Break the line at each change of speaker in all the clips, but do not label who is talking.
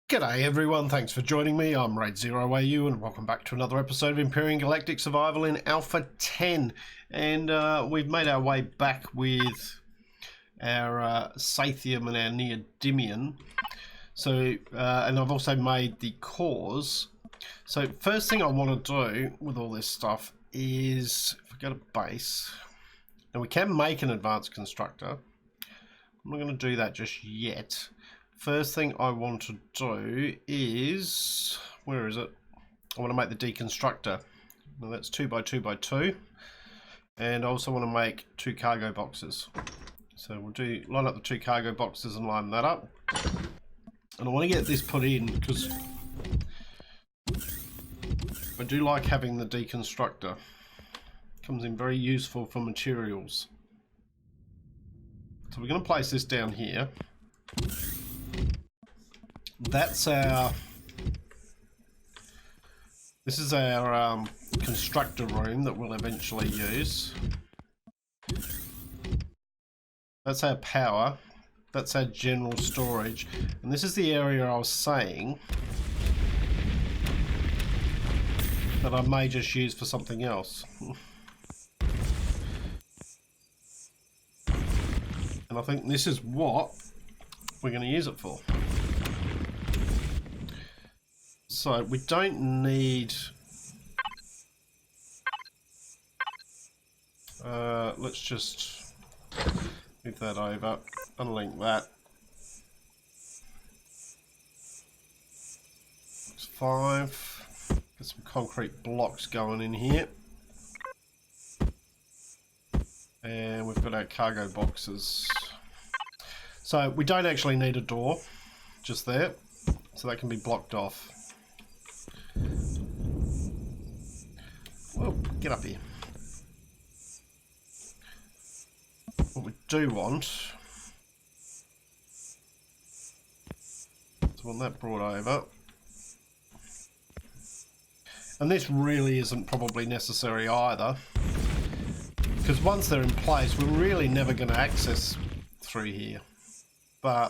G'day everyone, thanks for joining me. I'm RaidzeroAU and welcome back to another episode of Empyrion Galactic Survival in Alpha 10. And we've made our way back with our Sathium and our Neodymium. So, and I've also made the cores. So first thing I want to do with all this stuff is, if I go to base, and we can make an advanced constructor. I'm not going to do that just yet. First thing I want to do is, where is it? I want to make the Deconstructor. Now that's 2x2x2. And I also want to make 2 cargo boxes. So we'll line up the 2 cargo boxes and line that up. And I want to get this put in because I do like having the Deconstructor. It comes in very useful for materials. So we're going to place this down here. That's our, this is our constructor room that we'll eventually use. That's our power. That's our general storage. And this is the area I was saying that I may just use for something else. And I think this is what we're going to use it for. So we don't need, let's just move that over, unlink that. It's 5, get some concrete blocks going in here. And we've got our cargo boxes. So we don't actually need a door, just there, so that can be blocked off. Well, get up here. What we do want is want that brought over. And this really isn't probably necessary either, because once they're in place, we're really never going to access through here. But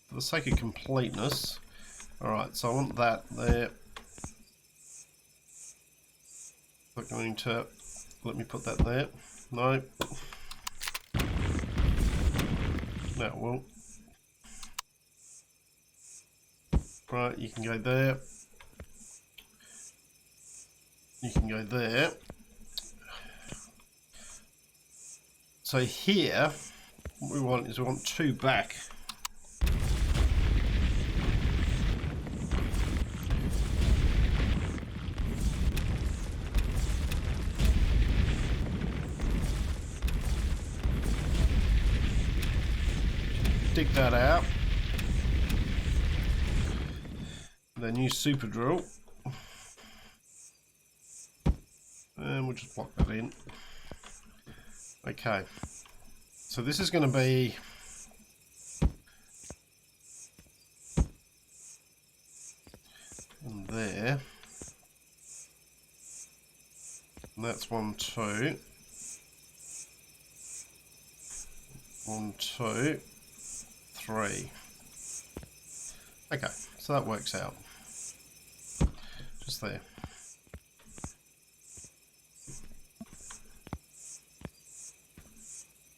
for the sake of completeness, alright, so I want that there. Not going to let me put that there. No. That will. Right, you can go there. You can go there. So here, what we want is we want 2 back. Dig that out. Then use super drill. And we'll just block that in. Okay. So this is going to be in there. And that's 1, 2. 1, 2. 3. Okay, so that works out. Just there.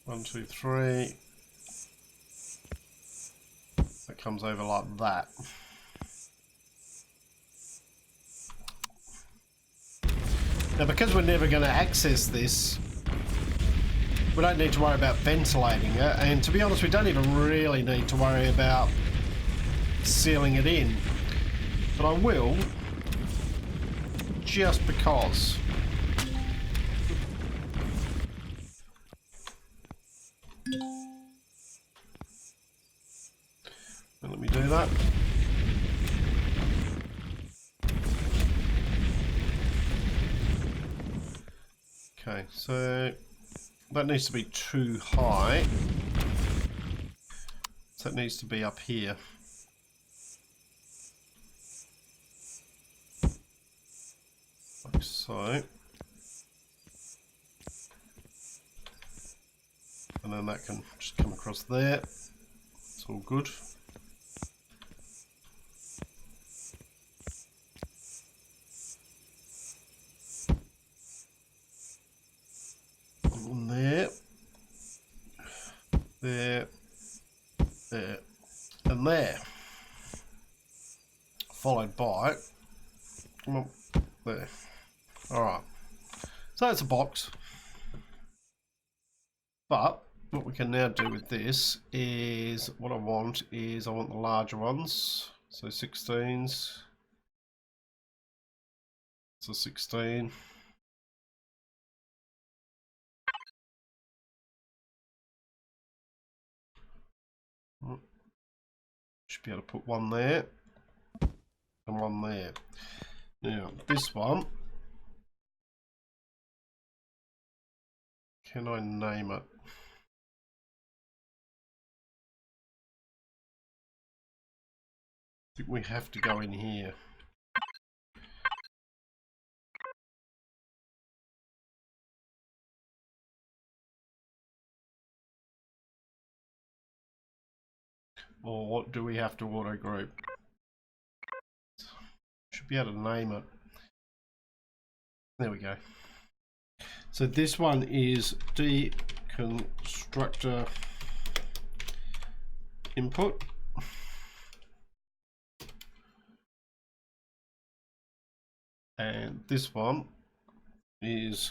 One, 2, 3. That comes over like that. Now, because we're never going to access this, we don't need to worry about ventilating it, and to be honest, we don't even really need to worry about sealing it in. But I will, just because. And let me do that. Okay, so that needs to be too high. So that needs to be up here. Like so. And and then that can just come across there. It's all good. And there, there, there, and there. Followed by, come on, there. Alright, so that's a box. But what we can now do with this is, what I want is, I want the larger ones. So 16s. So 16. Should be able to put one there. And one there. Now, this one, can I name it? I think we have to go in here. Or do we have to auto group? Should be able to name it. There we go. So this one is Deconstructor input. And this one is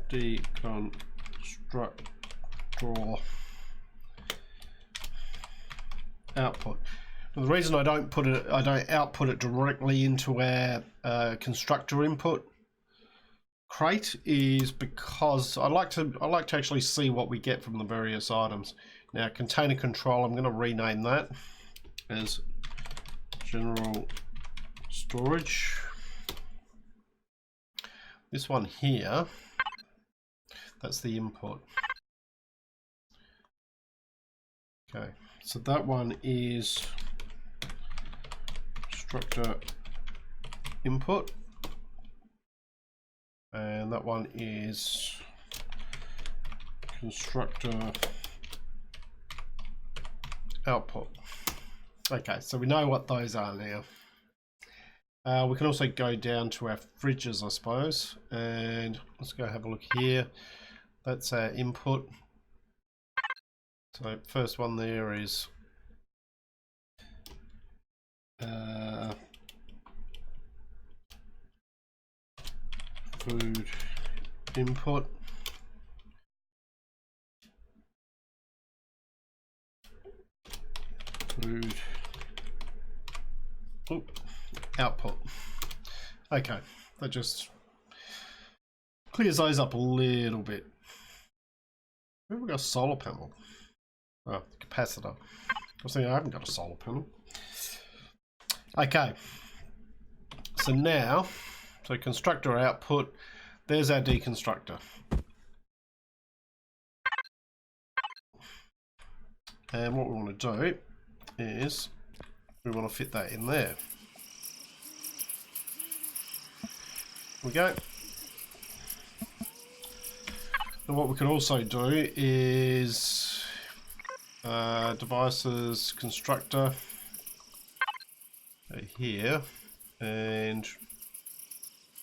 Deconstructor output. The reason I don't output it directly into our constructor input crate is because I like to actually see what we get from the various items. Now, container control, I'm going to rename that as general storage. This one here, that's the input. Okay, so that one is constructor input, and that one is constructor output. Okay, so we know what those are now. We can also go down to our fridges, I suppose, and let's go have a look here. That's our input. So first one there is food input. Food output. Okay, that just clears those up a little bit. Where have we got a solar panel? Oh, the capacitor. I was thinking I haven't got a solar panel. Okay, so now, so constructor output, there's our deconstructor. And what we want to do is we want to fit that in there. There we go. And what we can also do is devices constructor here, and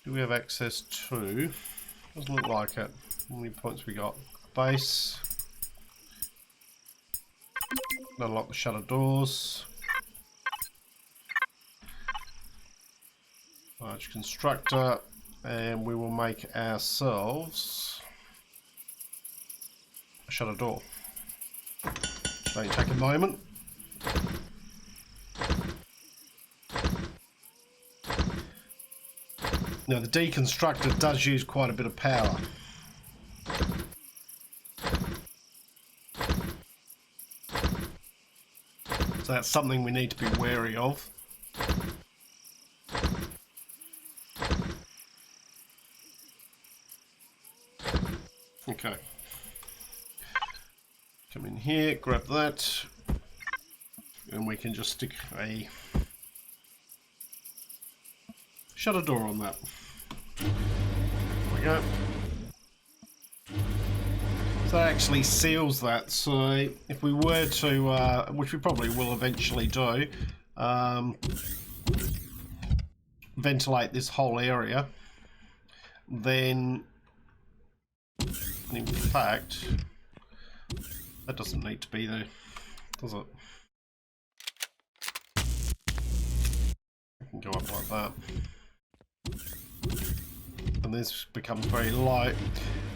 do we have access to? Doesn't look like it. How many points we got? Base. Unlock the shutter doors. Large constructor, and we will make ourselves a shutter door. May take a moment. Now the deconstructor does use quite a bit of power. So that's something we need to be wary of. Okay. Come in here, grab that, and we can just stick a shutter door on that. There we go. So that actually seals that. So if we were to, which we probably will eventually do, ventilate this whole area, then in fact that doesn't need to be there, does it? It can go up like that, and this becomes very light.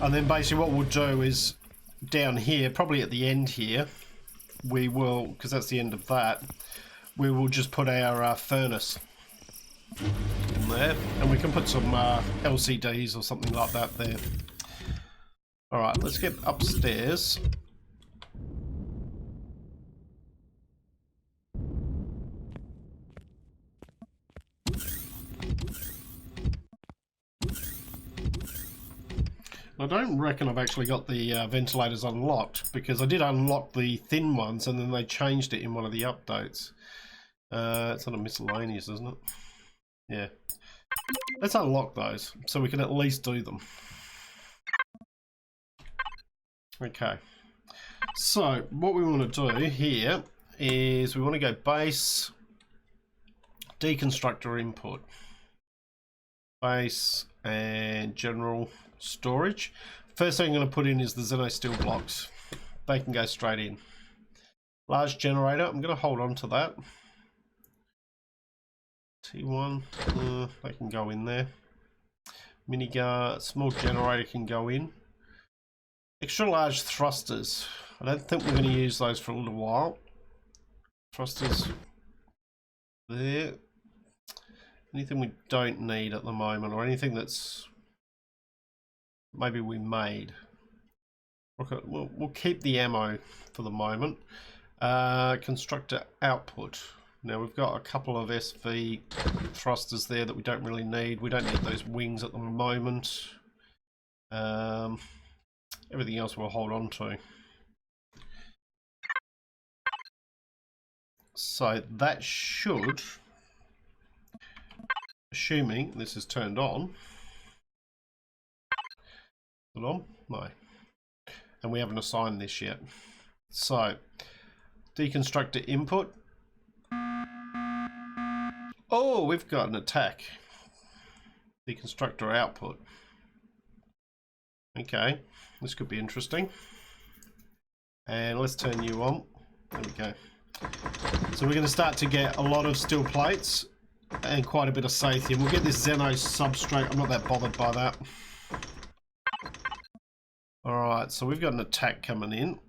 And then basically what we'll do is down here, probably at the end here, we will, because that's the end of that, we will just put our furnace in there, and we can put some LCDs or something like that there. Alright, let's get upstairs. I don't reckon I've actually got the ventilators unlocked, because I did unlock the thin ones and then they changed it in one of the updates. It's on a miscellaneous, isn't it? Yeah. Let's unlock those so we can at least do them. Okay. So what we want to do here is we want to go base, Deconstructor input, base and general storage. First thing I'm going to put in is the Xeno steel blocks. They can go straight in. Large generator, I'm going to hold on to that. T1, they can go in there. Minigun, small generator can go in. Extra large thrusters. I don't think we're going to use those for a little while. Thrusters there. Anything we don't need at the moment, or anything that's maybe we made. Okay, we'll keep the ammo for the moment. Constructor output. Now we've got a couple of SV thrusters there that we don't really need. We don't need those wings at the moment. Everything else we'll hold on to. So that should, assuming this is turned on. Is it on? No. And we haven't assigned this yet. So, Deconstructor input. Oh, we've got an attack. Deconstructor output. Okay, this could be interesting. And let's turn you on. There we go. So we're going to start to get a lot of steel plates and quite a bit of sathium. We'll get this Xeno substrate. I'm not that bothered by that. Alright, so we've got an attack coming in.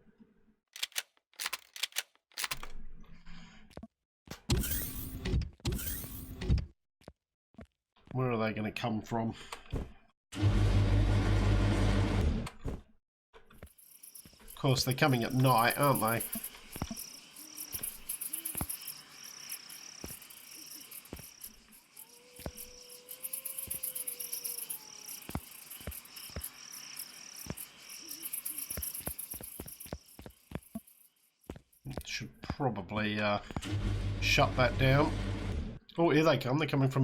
Where are they going to come from? Of course, they're coming at night, aren't they? Should probably shut that down. Oh, here they come. They're coming from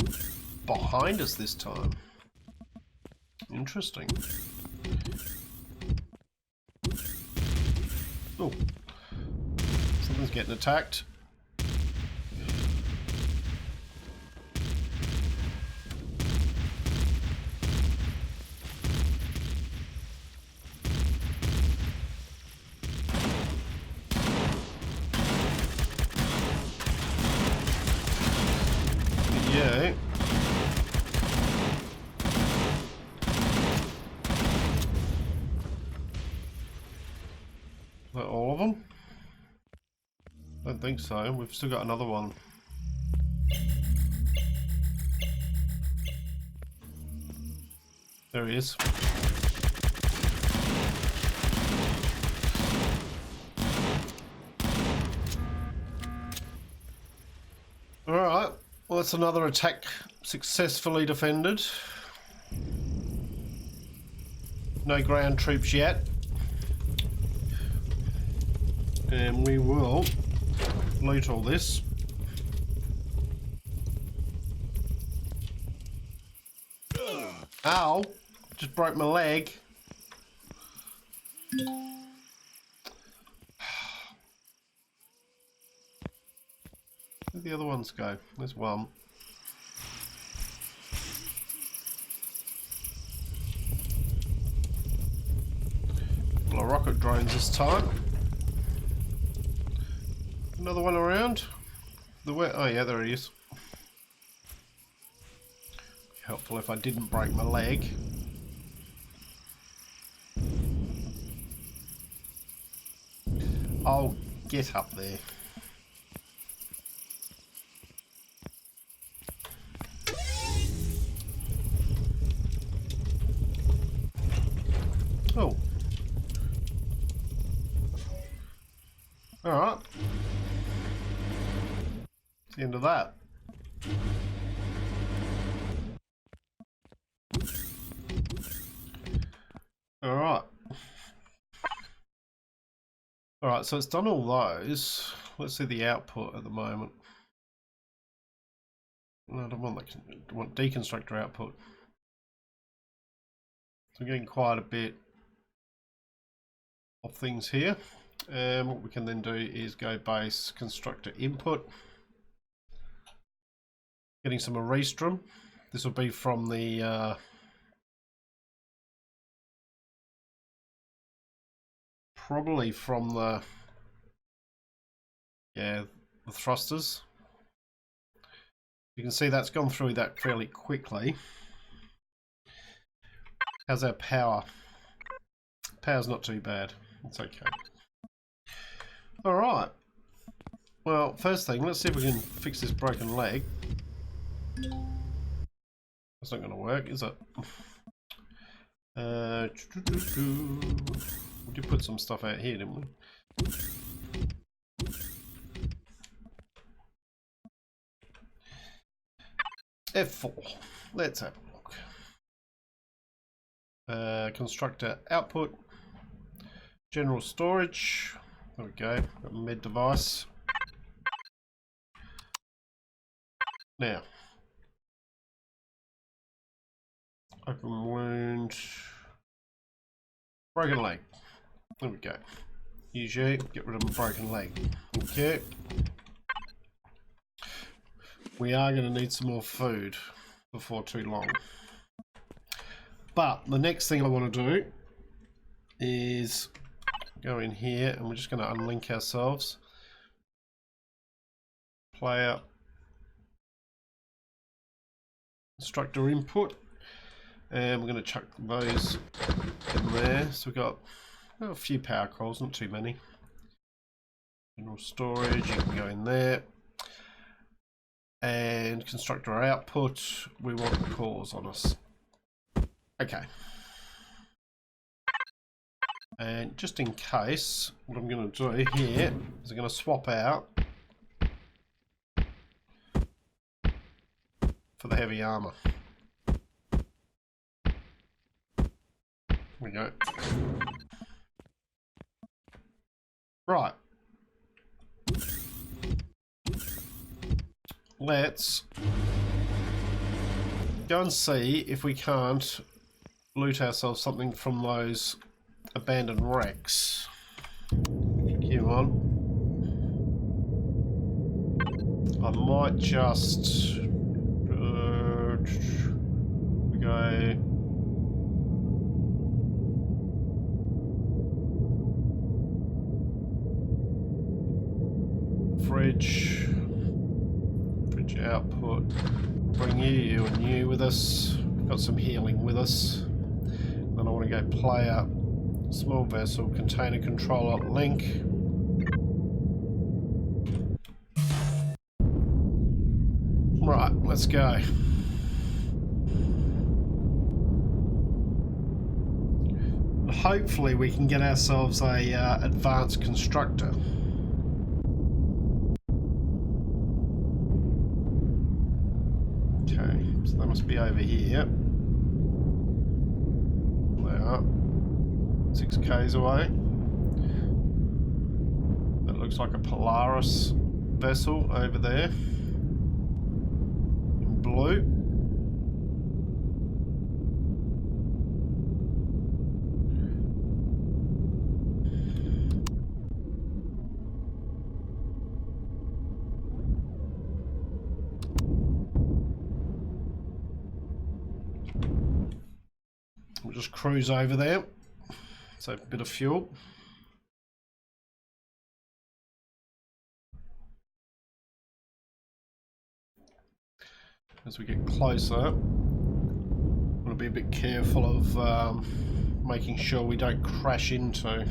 behind us this time. Interesting. Oh, something's getting attacked. Yeah. Is that all of them? I don't think so. We've still got another one. There he is. Alright, well that's another attack successfully defended. No ground troops yet. And we will loot all this. Ow! Just broke my leg. Where'd the other ones go? There's one. Well, rocket drones this time. Another one around. Oh yeah, there he is. Helpful if I didn't break my leg. Oh, get up there. Oh. Alright. That's the end of that. Alright. Alright, so it's done all those. Let's see the output at the moment. No, I don't want that. I want Deconstructor output. So I'm getting quite a bit of things here. And what we can then do is go base constructor input. Getting some erastrum. This will be from the probably from the the thrusters. You can see that's gone through that fairly quickly. How's our power? Power's not too bad. It's okay. Alright. Well, first thing, let's see if we can fix this broken leg. That's not going to work, is it? We did put some stuff out here, didn't we? F4. Let's have a look. Constructor output. General storage. There we go. Got a med device. Now. Open wound. Broken leg. There we go. Use you. Get rid of a broken leg. Okay. We are going to need some more food before too long. But the next thing I want to do is go in here and we're just going to unlink ourselves. Player. Constructor input. And we're going to chuck those in there. So we've got a few power cores, not too many. General storage, you can go in there. And constructor output, we want cores on us. Okay. And just in case, what I'm going to do here is I'm going to swap out for the heavy armor. There we go. Right. Let's go and see if we can't loot ourselves something from those abandoned wrecks. Come on. I might just go. Fridge output. Bring you and you with us. We've got some healing with us. Then I want to go player, small vessel, container controller, link. Right, let's go. Hopefully we can get ourselves a advanced constructor. Okay, so that must be over here. They are 6 k's away. That looks like a Polaris vessel over there in blue. just cruise over there. Save a bit of fuel. As we get closer, I'm going to be a bit careful of making sure we don't crash into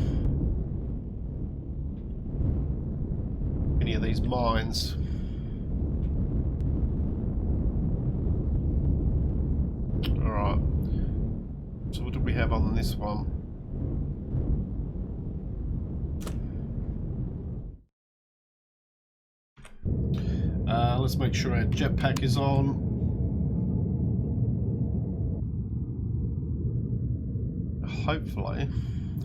any of these mines. Alright, so what do we have on this one? Let's make sure our jetpack is on. Hopefully,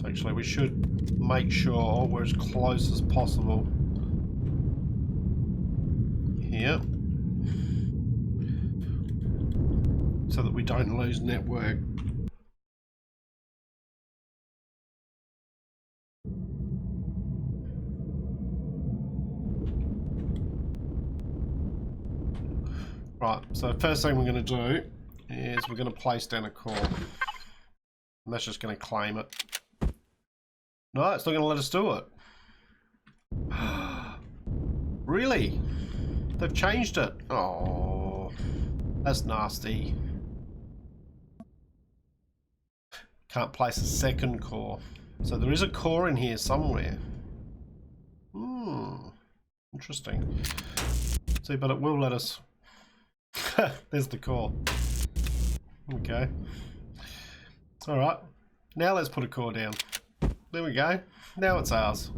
actually we should make sure we're as close as possible here, so that we don't lose network. Right, so first thing we're going to do is we're going to place down a core. And that's just going to claim it. No, it's not going to let us do it. Really? They've changed it. Oh, that's nasty. Can't place a second core. So there is a core in here somewhere. Interesting. See, but it will let us. There's the core. Okay. Alright. Now let's put a core down. There we go. Now it's ours.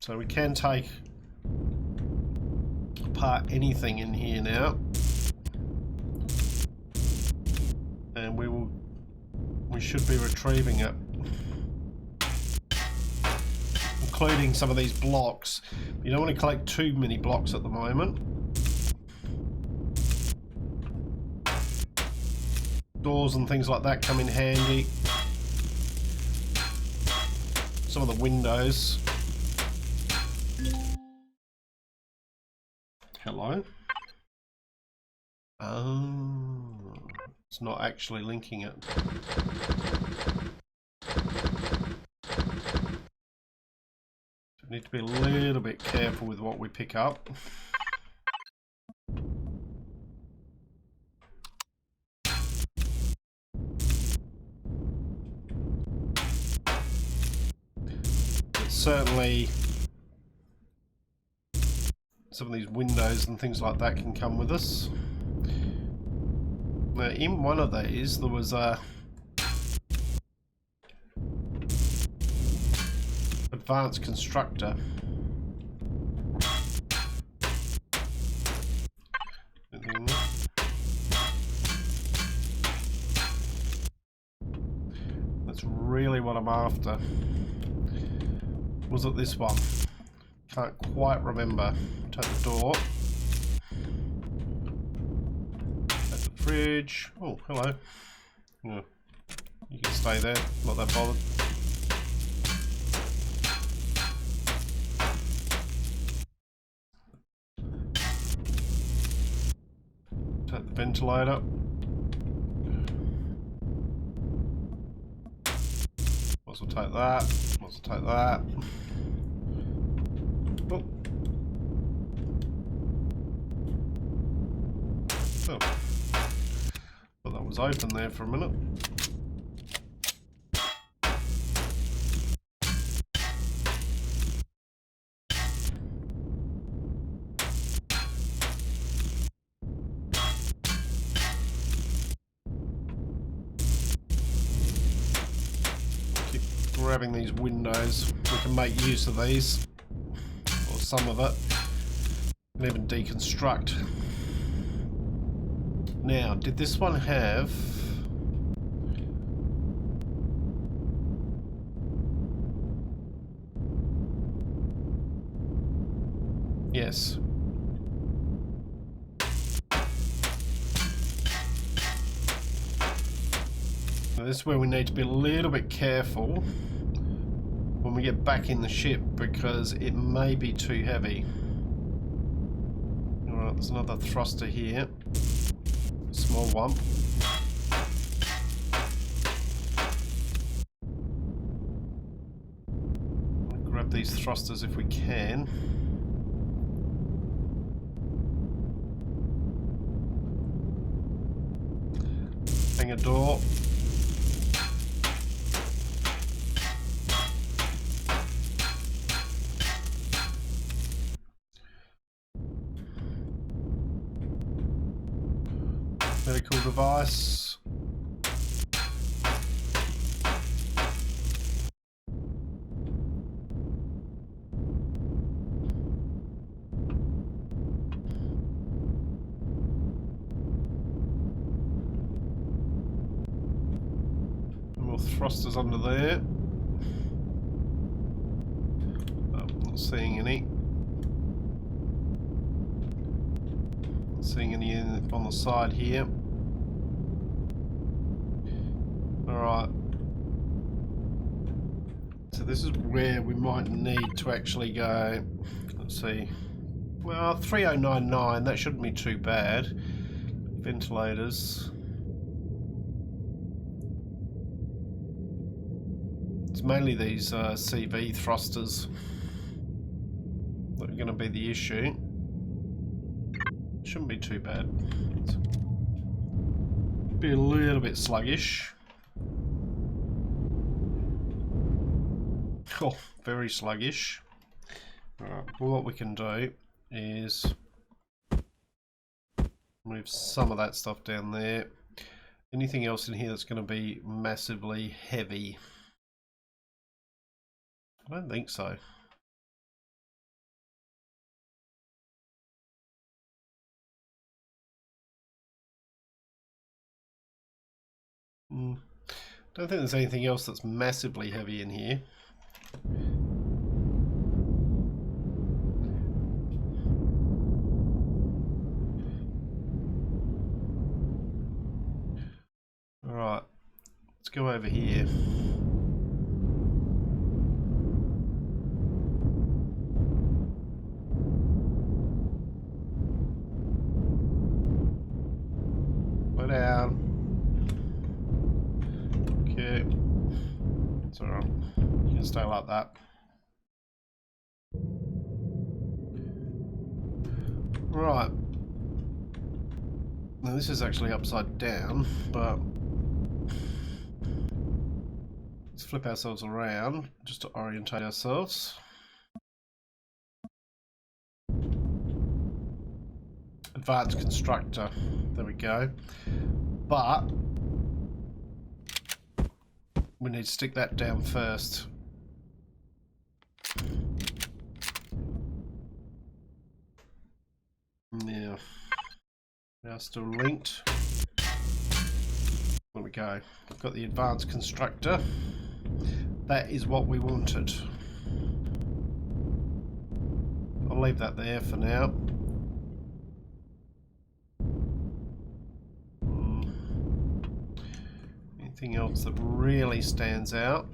So we can take apart anything in here now. And we should be retrieving it. Including some of these blocks. You don't want to collect too many blocks at the moment. Doors and things like that come in handy. Some of the windows. Hello? Oh, it's not actually linking it. Need to be a little bit careful with what we pick up. But certainly some of these windows and things like that can come with us. Now in one of these there was a advanced constructor. That's really what I'm after. Was it this one? Can't quite remember. Take the door. Take the fridge. Oh, hello. Yeah. You can stay there, not that bothered. Take the ventilator. Also take that. Also take that. Oh. Oh. Thought that was open there for a minute. Grabbing these windows, we can make use of these, or some of it, and even deconstruct. Now, did this one have... Yes. Now this is where we need to be a little bit careful. We're when we get back in the ship because it may be too heavy. Alright, there's another thruster here. Small one. I'll grab these thrusters if we can. Hang a door. Medical device. More thrusters under there. Oh, not seeing any. Not seeing any on the side here. Alright. So this is where we might need to actually go. Let's see. Well, 3099, that shouldn't be too bad. Ventilators. It's mainly these CV thrusters that are going to be the issue. Shouldn't be too bad. Be a little bit sluggish. Oh, very sluggish. Alright, well, what we can do is move some of that stuff down there. Anything else in here that's going to be massively heavy? I don't think so. Don't think there's anything else that's massively heavy in here. Alright, let's go over here. Go down. Okay. It's alright. You can stay like that. Right. Now this is actually upside down, but let's flip ourselves around just to orientate ourselves. Advanced Constructor. There we go. But we need to stick that down first. Yeah. Now still linked. There we go. We've got the Advanced Constructor. That is what we wanted. I'll leave that there for now. Anything else that really stands out?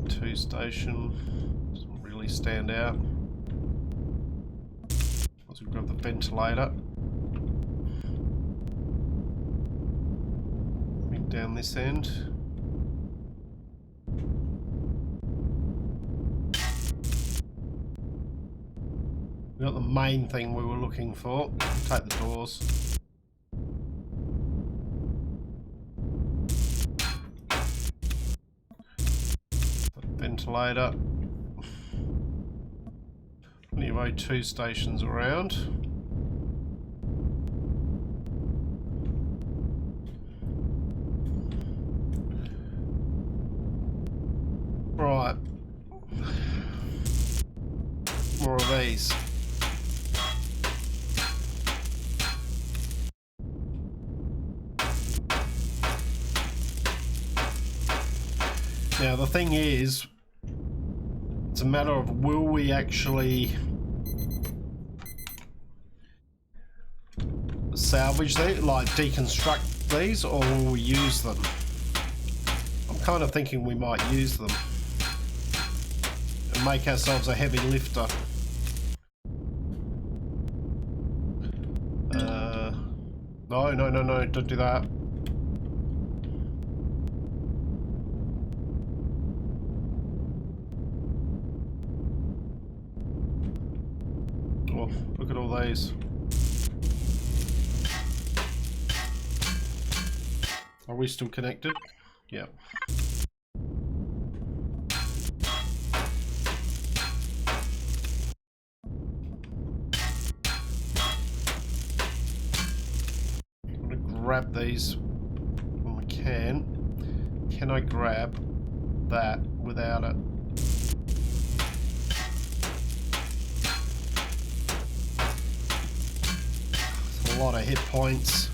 2 station doesn't really stand out. Let's grab the ventilator. Bring down this end. We got the main thing we were looking for. Take the doors. Ventilator. Plenty of O2 stations around. Right. More of these. Now the thing is, it's a matter of will we actually salvage these, like deconstruct these, or will we use them? I'm kind of thinking we might use them. and make ourselves a heavy lifter. No, no, no, no, don't do that. Oh, look at all these. Are we still connected? Yeah. I'm gonna grab these when we can. Can I grab that without it? It's a lot of hit points.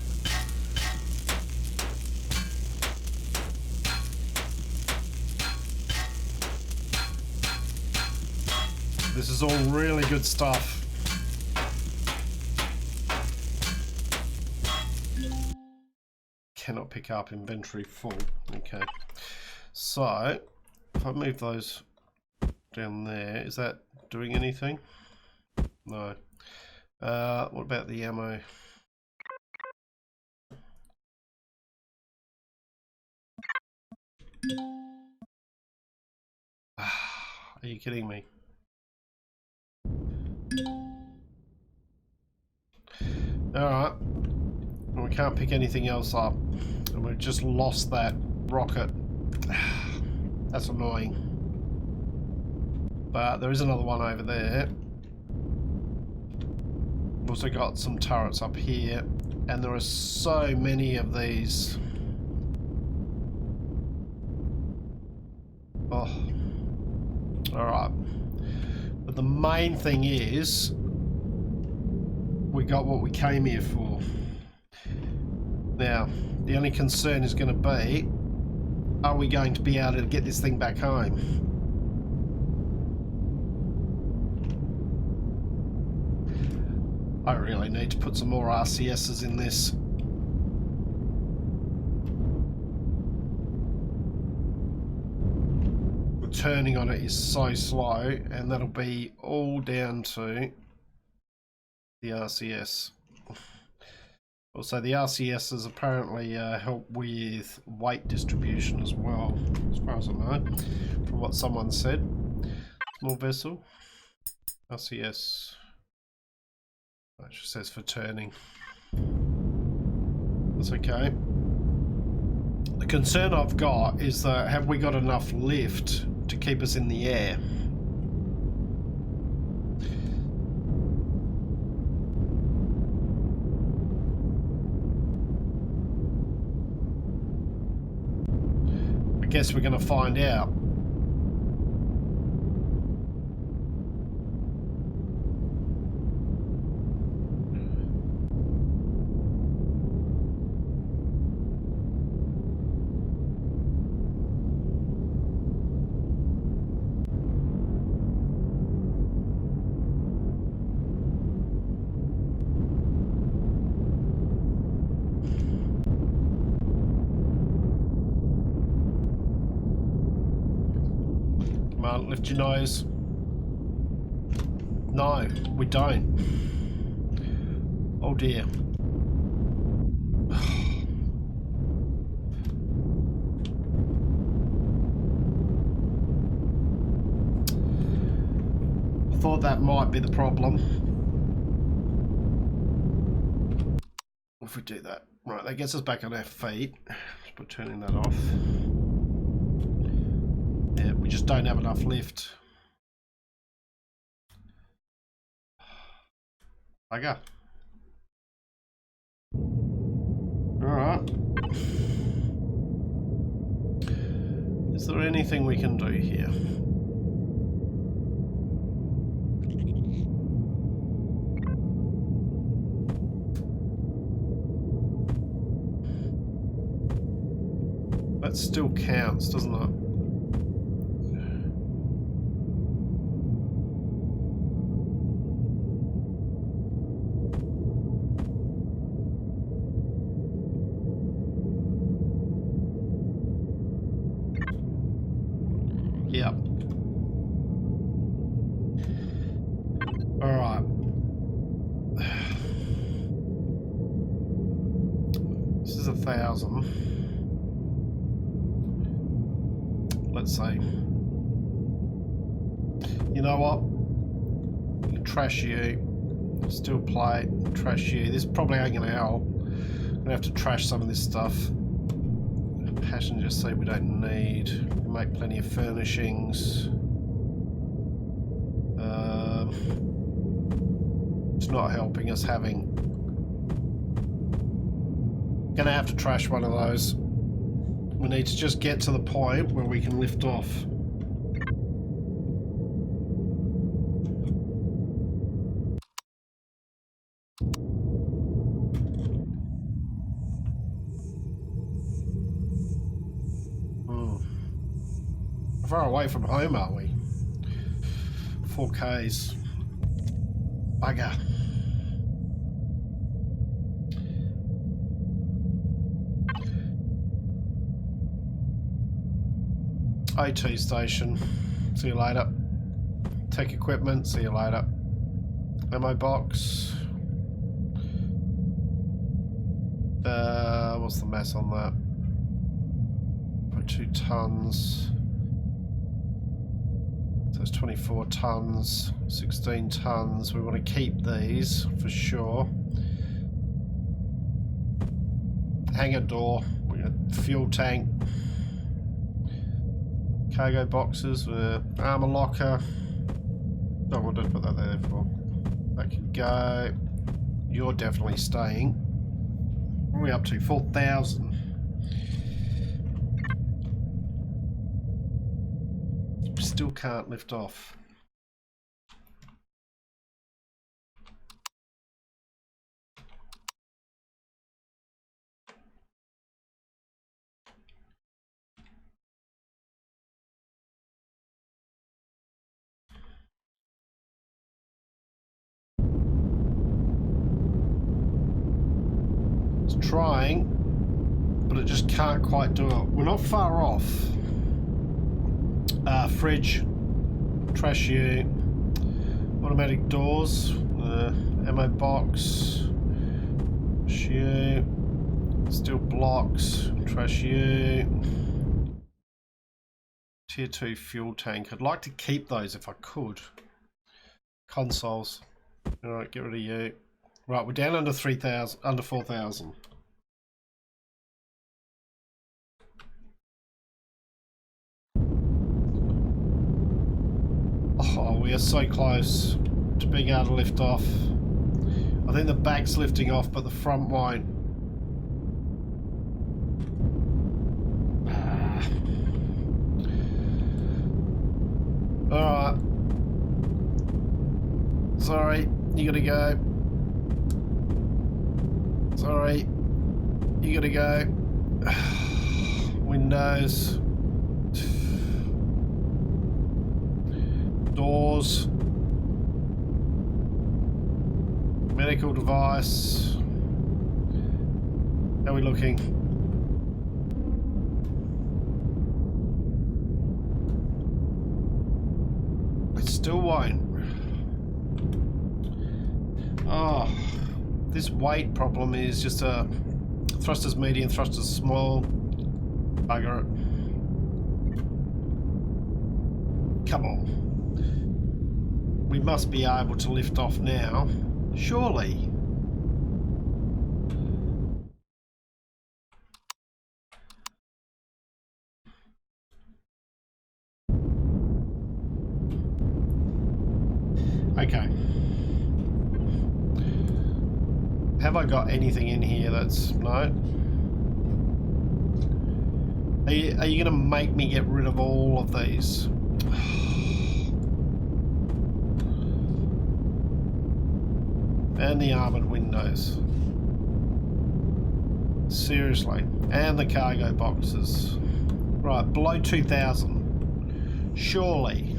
This is all really good stuff. Cannot pick up inventory full. Okay. So, if I move those down there, is that doing anything? No. What about the ammo? Are you kidding me? Alright. Well, we can't pick anything else up. And we've just lost that rocket. That's annoying. But there is another one over there. We've also got some turrets up here. And there are so many of these. Oh. Alright. But the main thing is, we got what we came here for. Now, the only concern is going to be, are we going to be able to get this thing back home? I really need to put some more RCSs in this. The turning on it is so slow, and that'll be all down to the RCS. Also, the RCSs apparently help with weight distribution as well, as far as I know, from what someone said. Small vessel, RCS. It just says for turning. That's okay. The concern I've got is that have we got enough lift to keep us in the air? I guess we're going to find out. Come on, lift your nose. No, we don't. Oh dear. I thought that might be the problem. If we do that. Right, that gets us back on our feet. Just by turning that off. Yeah, we just don't have enough lift. Bugger. Alright. Is there anything we can do here? That still counts, doesn't it? Yep. Alright. This is 1,000. Let's say. You know what? Trash you. Still play. Trash you. This probably ain't gonna help. I'm gonna have to trash some of this stuff. Passenger seat we don't need. We make plenty of furnishings. It's not helping us having. Gonna have to trash one of those. We need to just get to the point where we can lift off. How far away from home are we? 4Ks. Bugger. A2 station. See you later. Tech equipment. See you later. Ammo box. What's the mass on that? 2 tons. So it's 24 tons, 16 tons. We want to keep these for sure. Hangar door. We got fuel tank. Cargo boxes with armor locker. Oh, we'll just put that there for. That can go. You're definitely staying. What are we up to? 4,000. Still can't lift off. It's trying, but it just can't quite do it. We're not far off. Fridge, trash you, automatic doors, ammo box, you, steel blocks, trash you, tier 2 fuel tank. I'd like to keep those if I could. Consoles. Alright, get rid of you. Right, we're down under 3,000, under 4,000. Oh, we are so close to being able to lift off. I think the back's lifting off, but the front won't. Alright. Sorry, you gotta go. Sorry, you gotta go. Windows. Doors. Medical device. How are we looking? It still won't. Oh, this weight problem is just a thrusters medium, thrusters small. Bugger it. Come on. We must be able to lift off now. Surely. Okay. Have I got anything in here that's... No? Are you going to make me get rid of all of these? And the armoured windows. Seriously. And the cargo boxes. Right, below 2,000. Surely.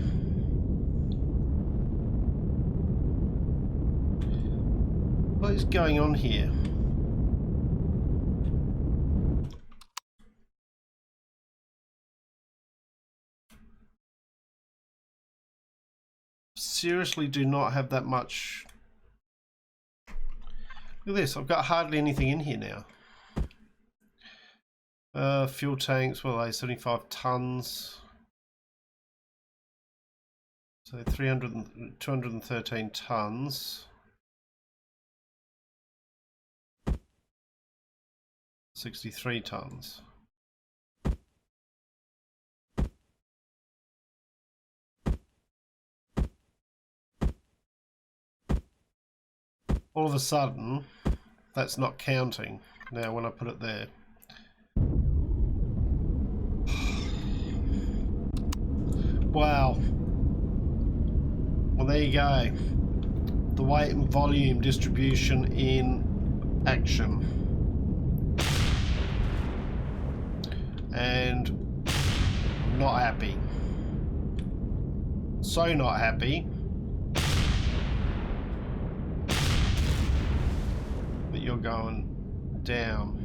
What is going on here? seriously do not have that much. Look at this, I've got hardly anything in here now. Fuel tanks, well, they 75 tons. So 213 tons. 63 tons. All of a sudden, that's not counting now when I put it there. Wow. Well, there you go. The weight and volume distribution in action. And not happy. So not happy that you're going down.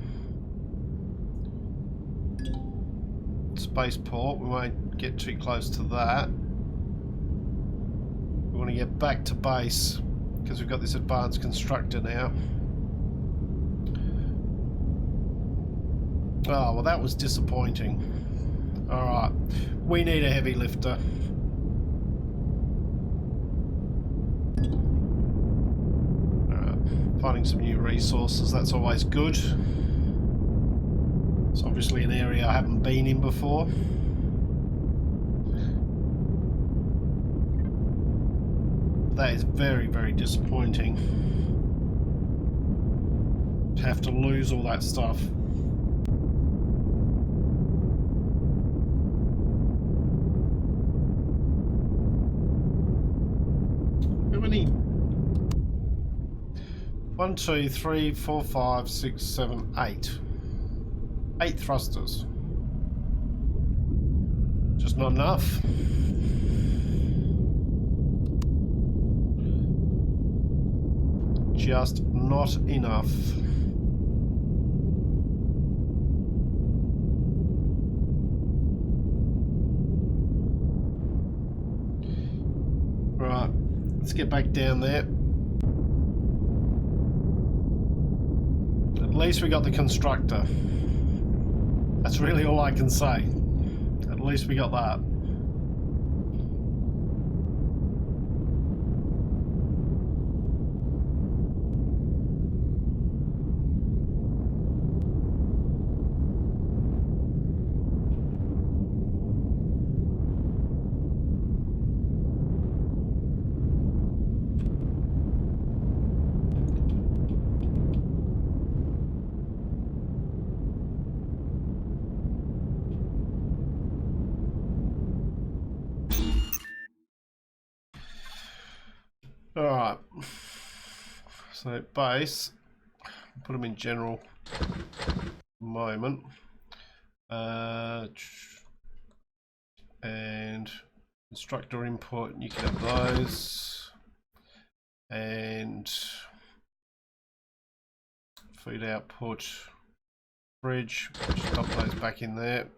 Spaceport, we won't get too close to that. We want to get back to base because we've got this advanced constructor now. Oh, well, that was disappointing. Alright, we need a heavy lifter. Alright, finding some new resources, that's always good. It's obviously an area I haven't been in before. That is very, very disappointing. To have to lose all that stuff. How many? 1, 2, 3, 4, 5, 6, 7, 8. 8 thrusters. Just not enough. Just not enough. Right, let's get back down there. At least we got the constructor. That's really all I can say. At least we got that. Alright, so base, put them in general moment, and constructor input, you can have those, and food output, fridge, just pop those back in there.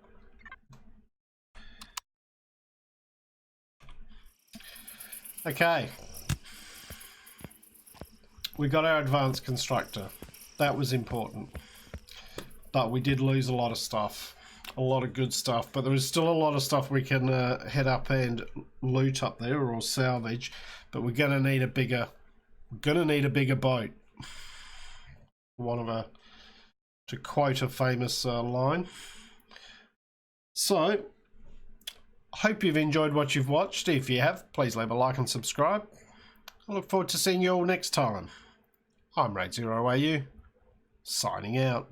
Okay. We got our advanced constructor. That was important. But we did lose a lot of stuff. A lot of good stuff. But there is still a lot of stuff we can head up and loot up there or salvage. But we're gonna need a bigger boat. To quote a famous line. So, hope you've enjoyed what you've watched. If you have, please leave a like and subscribe. I look forward to seeing you all next time. I'm RaidzeroAU, signing out.